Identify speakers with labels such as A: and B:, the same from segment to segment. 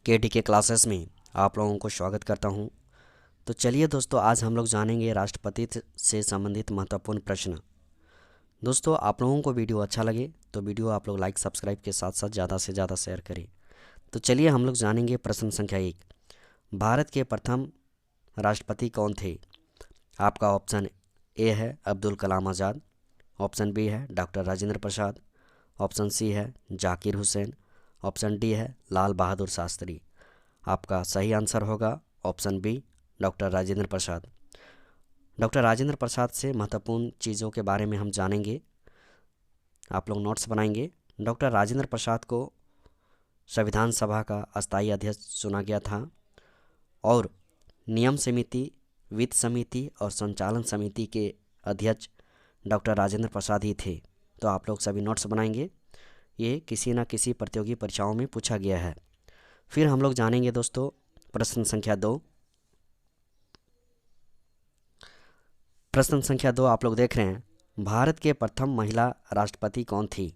A: के क्लासेस में आप लोगों को स्वागत करता हूं। तो चलिए दोस्तों, आज हम लोग जानेंगे राष्ट्रपति से संबंधित महत्वपूर्ण प्रश्न। दोस्तों, आप लोगों को वीडियो अच्छा लगे तो वीडियो आप लोग लाइक सब्सक्राइब के साथ साथ ज़्यादा से ज़्यादा शेयर करें। तो चलिए हम लोग जानेंगे प्रश्न संख्या 1। भारत के प्रथम राष्ट्रपति कौन थे? आपका ऑप्शन ए है अब्दुल कलाम आज़ाद, ऑप्शन बी है doctor Rajendra Prasad, option C है जाकिर हुसैन, ऑप्शन डी है लाल बहादुर शास्त्री। आपका सही आंसर होगा option B, doctor Rajendra Prasad. Doctor Rajendra Prasad से महत्वपूर्ण चीज़ों के बारे में हम जानेंगे, आप लोग नोट्स बनाएंगे। डॉक्टर राजेंद्र प्रसाद को संविधान सभा का अस्थायी अध्यक्ष चुना गया था और नियम समिति, वित्त समिति और संचालन समिति के अध्यक्ष डॉक्टर राजेंद्र प्रसाद ही थे। तो आप लोग सभी नोट्स बनाएंगे, ये किसी न किसी प्रतियोगी परीक्षाओं में पूछा गया है। फिर हम लोग जानेंगे दोस्तों प्रश्न संख्या 2। प्रश्न संख्या 2 आप लोग देख रहे हैं, भारत के प्रथम महिला राष्ट्रपति कौन थी?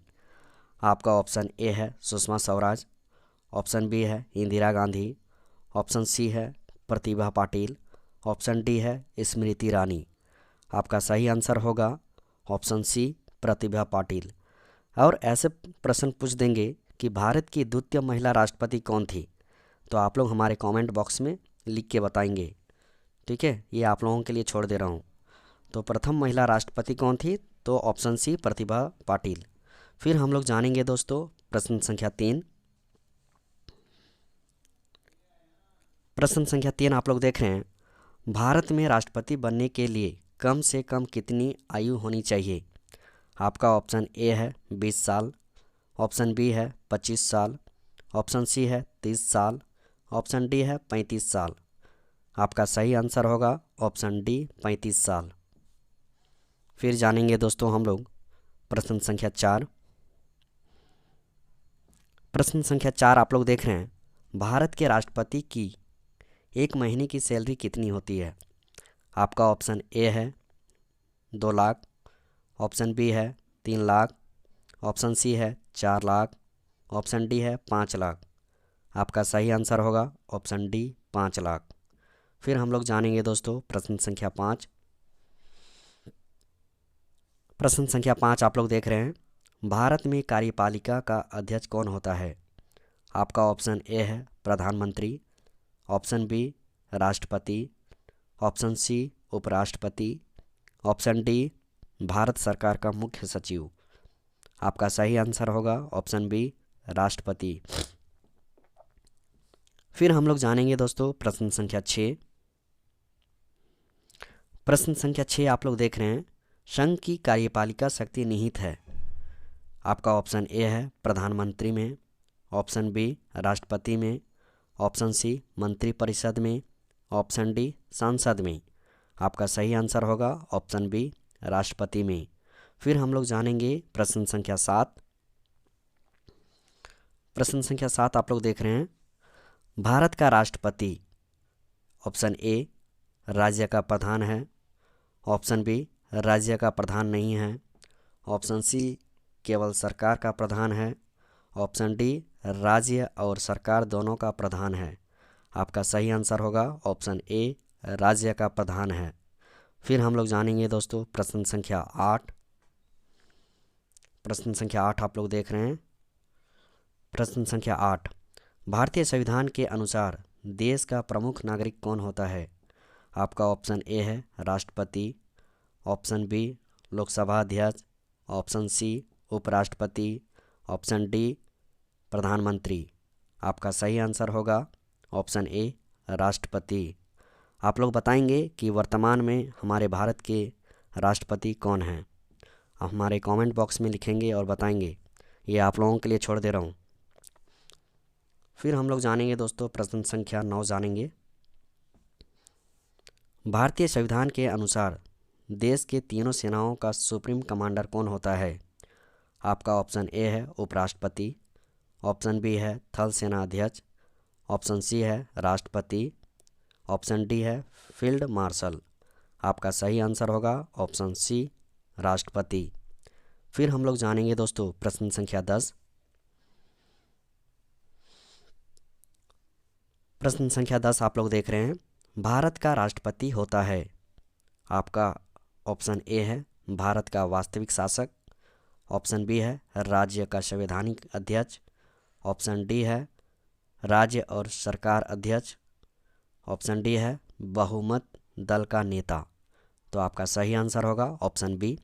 A: आपका ऑप्शन ए है सुषमा स्वराज, ऑप्शन बी है इंदिरा गांधी, ऑप्शन सी है प्रतिभा पाटिल, ऑप्शन डी है स्मृति ईरानी। आपका सही आंसर होगा ऑप्शन सी, प्रतिभा पाटिल। और ऐसे प्रश्न पूछ देंगे कि भारत की द्वितीय महिला राष्ट्रपति कौन थी, तो आप लोग हमारे कमेंट बॉक्स में लिख के बताएंगे। ठीक है, ये आप लोगों के लिए छोड़ दे रहा हूँ। तो प्रथम महिला राष्ट्रपति कौन थी? तो ऑप्शन सी, प्रतिभा पाटिल। फिर हम लोग जानेंगे दोस्तों प्रश्न संख्या 3। प्रश्न संख्या 3 आप लोग देख रहे हैं, भारत में राष्ट्रपति बनने के लिए कम से कम कितनी आयु होनी चाहिए? आपका ऑप्शन ए है 20 साल, ऑप्शन बी है 25 साल, ऑप्शन सी है 30 साल, ऑप्शन डी है 35 साल। आपका सही आंसर होगा ऑप्शन डी, 35 साल। फिर जानेंगे दोस्तों हम लोग प्रश्न संख्या 4। प्रश्न संख्या 4 आप लोग देख रहे हैं, भारत के राष्ट्रपति की एक महीने की सैलरी कितनी होती है? आपका ऑप्शन ए है 2 लाख, ऑप्शन बी है 3 लाख, ऑप्शन सी है 4 लाख, ऑप्शन डी है 5 लाख। आपका सही आंसर होगा ऑप्शन डी, 5 लाख। फिर हम लोग जानेंगे दोस्तों प्रश्न संख्या 5। प्रश्न संख्या 5 आप लोग देख रहे हैं, भारत में कार्यपालिका का अध्यक्ष कौन होता है? आपका ऑप्शन ए है प्रधानमंत्री, ऑप्शन बी राष्ट्रपति, ऑप्शन सी उपराष्ट्रपति, ऑप्शन डी भारत सरकार का मुख्य सचिव। आपका सही आंसर होगा ऑप्शन बी, राष्ट्रपति। फिर हम लोग जानेंगे दोस्तों प्रश्न संख्या 6। प्रश्न संख्या 6 आप लोग देख रहे हैं, संघ की कार्यपालिका शक्ति निहित है। आपका ऑप्शन ए है प्रधानमंत्री में, ऑप्शन बी राष्ट्रपति में, ऑप्शन सी मंत्रिपरिषद में, ऑप्शन डी संसद में। आपका सही आंसर होगा ऑप्शन बी, राष्ट्रपति में। फिर हम लोग जानेंगे प्रश्न संख्या 7। प्रश्न संख्या 7 आप लोग देख रहे हैं, भारत का राष्ट्रपति ऑप्शन ए राज्य का प्रधान है, ऑप्शन बी राज्य का प्रधान नहीं है, ऑप्शन सी केवल सरकार का प्रधान है, ऑप्शन डी राज्य और सरकार दोनों का प्रधान है। आपका सही आंसर होगा ऑप्शन ए, राज्य का प्रधान है। फिर हम लोग जानेंगे दोस्तों प्रश्न संख्या 8। प्रश्न संख्या 8 आप लोग देख रहे हैं, प्रश्न संख्या 8, भारतीय संविधान के अनुसार देश का प्रमुख नागरिक कौन होता है? आपका ऑप्शन ए है राष्ट्रपति, ऑप्शन बी लोकसभा अध्यक्ष, ऑप्शन सी उपराष्ट्रपति, ऑप्शन डी प्रधानमंत्री। आपका सही आंसर होगा ऑप्शन ए, राष्ट्रपति। आप लोग बताएंगे कि वर्तमान में हमारे भारत के राष्ट्रपति कौन हैं। आप हमारे कमेंट बॉक्स में लिखेंगे और बताएंगे, ये आप लोगों के लिए छोड़ दे रहा हूँ। फिर हम लोग जानेंगे दोस्तों प्रश्न संख्या 9 जानेंगे, भारतीय संविधान के अनुसार देश के तीनों सेनाओं का सुप्रीम कमांडर कौन होता है? आपका ऑप्शन ए है उपराष्ट्रपति, ऑप्शन बी है थल सेना अध्यक्ष, ऑप्शन सी है राष्ट्रपति, ऑप्शन डी है फील्ड मार्शल। आपका सही आंसर होगा ऑप्शन सी, राष्ट्रपति। फिर हम लोग जानेंगे दोस्तों प्रश्न संख्या 10। प्रश्न संख्या 10 आप लोग देख रहे हैं। भारत का राष्ट्रपति होता है। आपका ऑप्शन ए है भारत का वास्तविक शासक, ऑप्शन बी है राज्य का संवैधानिक अध्यक्ष, ऑप्शन डी है राज्य और सरकार अध्यक्ष, ऑप्शन डी है बहुमत दल का नेता। तो आपका सही आंसर होगा ऑप्शन बी,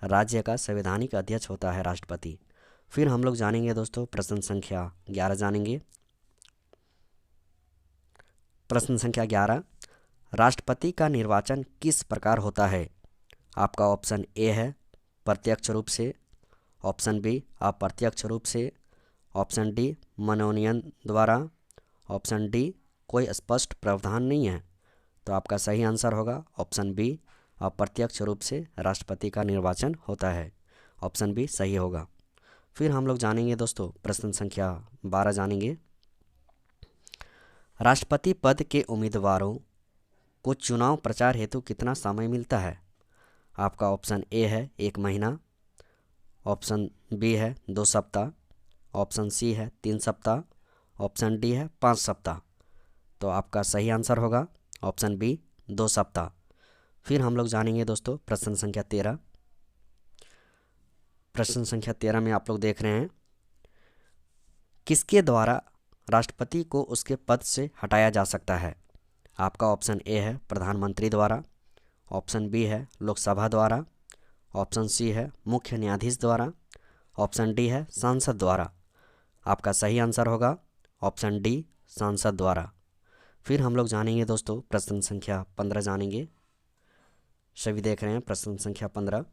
A: राज्य का संवैधानिक अध्यक्ष होता है राष्ट्रपति। फिर हम लोग जानेंगे दोस्तों प्रश्न संख्या 11 जानेंगे। प्रश्न संख्या 11, राष्ट्रपति का निर्वाचन किस प्रकार होता है? आपका ऑप्शन ए है प्रत्यक्ष रूप से, ऑप्शन बी अप्रत्यक्ष रूप से, ऑप्शन डी मनोनयन द्वारा, ऑप्शन डी कोई स्पष्ट प्रावधान नहीं है। तो आपका सही आंसर होगा ऑप्शन बी, अप्रत्यक्ष रूप से राष्ट्रपति का निर्वाचन होता है। ऑप्शन बी सही होगा। फिर हम लोग जानेंगे दोस्तों प्रश्न संख्या 12 जानेंगे। राष्ट्रपति पद के उम्मीदवारों को चुनाव प्रचार हेतु कितना समय मिलता है? आपका ऑप्शन ए है 1 महीना, ऑप्शन बी है 2 सप्ताह, ऑप्शन सी है 3 सप्ताह, ऑप्शन डी है 5 सप्ताह। तो आपका सही आंसर होगा ऑप्शन बी 2 सप्ताह। फिर हम लोग जानेंगे दोस्तों प्रश्न संख्या 13। प्रश्न संख्या 13 में आप लोग देख रहे हैं, किसके द्वारा राष्ट्रपति को उसके पद से हटाया जा सकता है? आपका ऑप्शन ए है प्रधानमंत्री द्वारा, ऑप्शन बी है लोकसभा द्वारा, ऑप्शन सी है मुख्य न्यायाधीश द्वारा, ऑप्शन डी है सांसद द्वारा। आपका सही आंसर होगा ऑप्शन डी, सांसद द्वारा। फिर हम लोग जानेंगे दोस्तों प्रश्न संख्या 15 जानेंगे। सभी देख रहे हैं प्रश्न संख्या 15,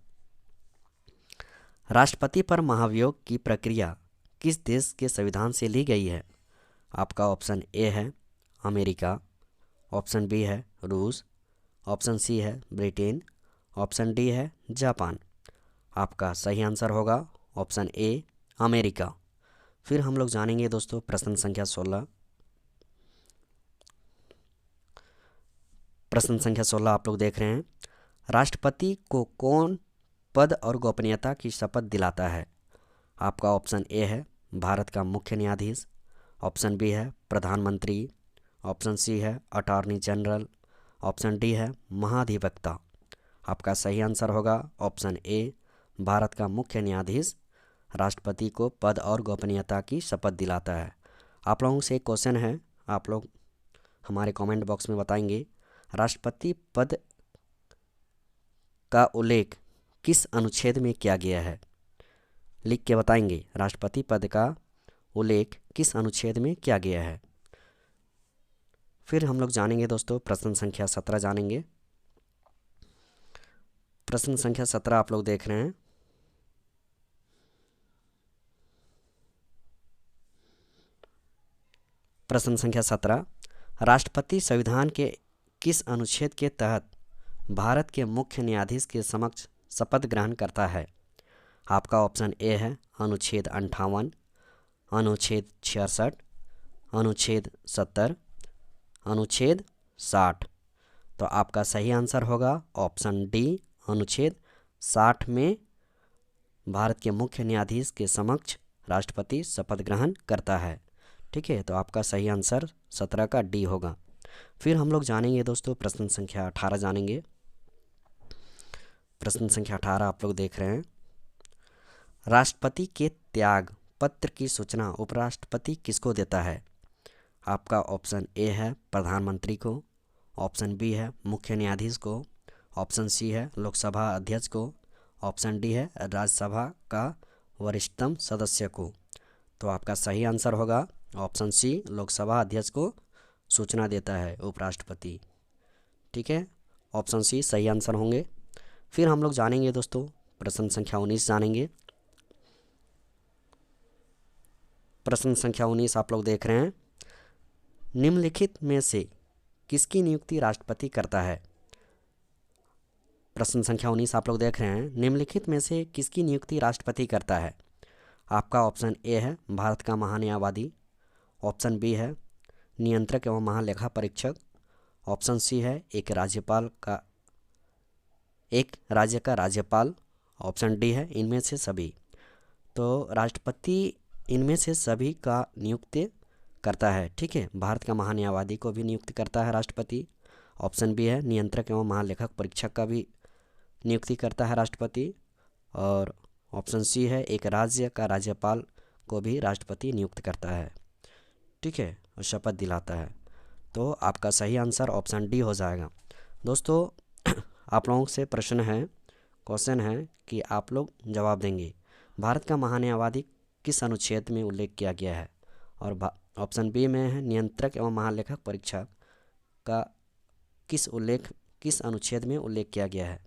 A: राष्ट्रपति पर महाभियोग की प्रक्रिया किस देश के संविधान से ली गई है? आपका ऑप्शन ए है अमेरिका, ऑप्शन बी है रूस, ऑप्शन सी है ब्रिटेन, ऑप्शन डी है जापान। आपका सही आंसर होगा ऑप्शन ए, अमेरिका। फिर हम लोग जानेंगे दोस्तों प्रश्न संख्या 16। प्रश्न संख्या 16 आप लोग देख रहे हैं, राष्ट्रपति को कौन पद और गोपनीयता की शपथ दिलाता है? आपका ऑप्शन ए है भारत का मुख्य न्यायाधीश, ऑप्शन बी है प्रधानमंत्री, ऑप्शन सी है अटॉर्नी जनरल, ऑप्शन डी है महाधिवक्ता। आपका सही आंसर होगा ऑप्शन ए, भारत का मुख्य न्यायाधीश राष्ट्रपति को पद और गोपनीयता की शपथ दिलाता है। आप लोगों से एक क्वेश्चन है, आप लोग हमारे कमेंट बॉक्स में बताएंगे, राष्ट्रपति पद का उल्लेख किस अनुच्छेद में किया गया है? लिख के बताएंगे राष्ट्रपति पद का उल्लेख किस अनुच्छेद में किया गया है। फिर हम लोग जानेंगे दोस्तों प्रश्न संख्या 17 जानेंगे। प्रश्न संख्या 17 आप लोग देख रहे हैं, प्रश्न संख्या 17, राष्ट्रपति संविधान के किस अनुच्छेद के तहत भारत के मुख्य न्यायाधीश के समक्ष शपथ ग्रहण करता है? आपका ऑप्शन ए है अनुच्छेद 58, अनुच्छेद 66, अनुच्छेद 70, अनुच्छेद 60। तो आपका सही आंसर होगा ऑप्शन डी, अनुच्छेद 60 में भारत के मुख्य न्यायाधीश के समक्ष राष्ट्रपति शपथ ग्रहण करता है। ठीक है, तो आपका सही आंसर 17 का डी होगा। फिर हम लोग जानेंगे दोस्तों प्रश्न संख्या 18 जानेंगे। प्रश्न संख्या 18 आप लोग देख रहे हैं, राष्ट्रपति के त्याग पत्र की सूचना उपराष्ट्रपति किसको देता है? आपका ऑप्शन ए है प्रधानमंत्री को, ऑप्शन बी है मुख्य न्यायाधीश को, ऑप्शन सी है लोकसभा अध्यक्ष को, ऑप्शन डी है राज्यसभा का वरिष्ठतम सदस्य को। तो आपका सही आंसर होगा ऑप्शन सी, लोकसभा अध्यक्ष को सूचना देता है उपराष्ट्रपति। ठीक है, ऑप्शन सी सही आंसर होंगे। फिर हम लोग जानेंगे दोस्तों प्रश्न संख्या 19 जानेंगे। प्रश्न संख्या 19 आप लोग देख रहे हैं, निम्नलिखित में से किसकी नियुक्ति राष्ट्रपति करता है? प्रश्न संख्या 19 आप लोग देख रहे हैं, निम्नलिखित में से किसकी नियुक्ति राष्ट्रपति करता है? आपका ऑप्शन ए है भारत का महान्यायवादी, ऑप्शन बी है नियंत्रक एवं महालेखा परीक्षक, ऑप्शन सी है एक राज्य का राज्यपाल, ऑप्शन डी है इनमें से सभी। तो राष्ट्रपति इनमें से सभी का नियुक्ति करता है। ठीक है, भारत का महान्यायवादी को भी नियुक्त करता है राष्ट्रपति। ऑप्शन बी है नियंत्रक एवं महालेखक परीक्षक का भी नियुक्ति करता है राष्ट्रपति। और ऑप्शन सी है एक राज्य का राज्यपाल को भी राष्ट्रपति नियुक्त करता है। ठीक है, और शपथ दिलाता है। तो आपका सही आंसर ऑप्शन डी हो जाएगा। दोस्तों आप लोगों से प्रश्न है, क्वेश्चन है कि आप लोग जवाब देंगे भारत का महान्यायवादी किस अनुच्छेद में उल्लेख किया गया है। और ऑप्शन बी में है नियंत्रक एवं महालेखक परीक्षक का किस अनुच्छेद में उल्लेख किया गया है।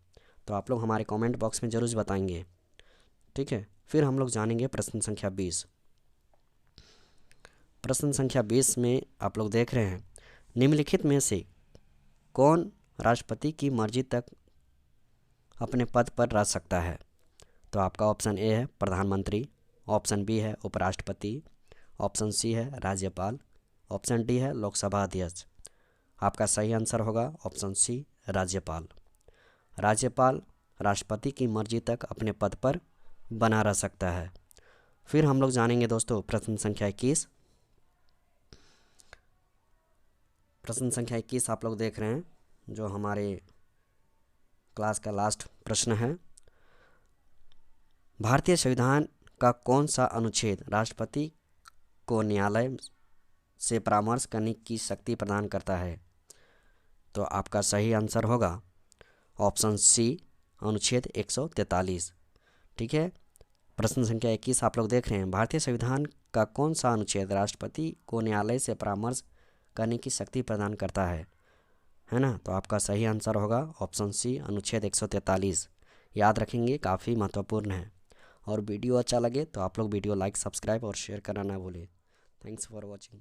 A: तो आप लोग हमारे कमेंट बॉक्स में ज़रूर बताएंगे। ठीक है, फिर हम लोग जानेंगे प्रश्न संख्या 20। प्रश्न संख्या 20 में आप लोग देख रहे हैं निम्नलिखित में से कौन राष्ट्रपति की मर्जी तक अपने पद पर रह सकता है। तो आपका ऑप्शन ए है प्रधानमंत्री, ऑप्शन बी है उपराष्ट्रपति, ऑप्शन सी है राज्यपाल, ऑप्शन डी है लोकसभा अध्यक्ष। आपका सही आंसर होगा ऑप्शन सी राज्यपाल। राज्यपाल राष्ट्रपति की मर्जी तक अपने पद पर बना रह सकता है। फिर हम लोग जानेंगे दोस्तों प्रश्न संख्या 21। प्रश्न संख्या 21 आप लोग देख रहे हैं जो हमारे क्लास का लास्ट प्रश्न है। भारतीय संविधान का कौन सा अनुच्छेद राष्ट्रपति को न्यायालय से परामर्श करने की शक्ति प्रदान करता है। तो आपका सही आंसर होगा ऑप्शन सी अनुच्छेद 143। ठीक है, प्रश्न संख्या 21 आप लोग देख रहे हैं भारतीय संविधान का कौन सा अनुच्छेद राष्ट्रपति को न्यायालय से परामर्श करने की शक्ति प्रदान करता है ना। तो आपका सही आंसर होगा ऑप्शन सी अनुच्छेद 143। याद रखेंगे, काफ़ी महत्वपूर्ण है। और वीडियो अच्छा लगे तो आप लोग वीडियो लाइक, सब्सक्राइब और शेयर करना ना भूलें। Thanks for watching.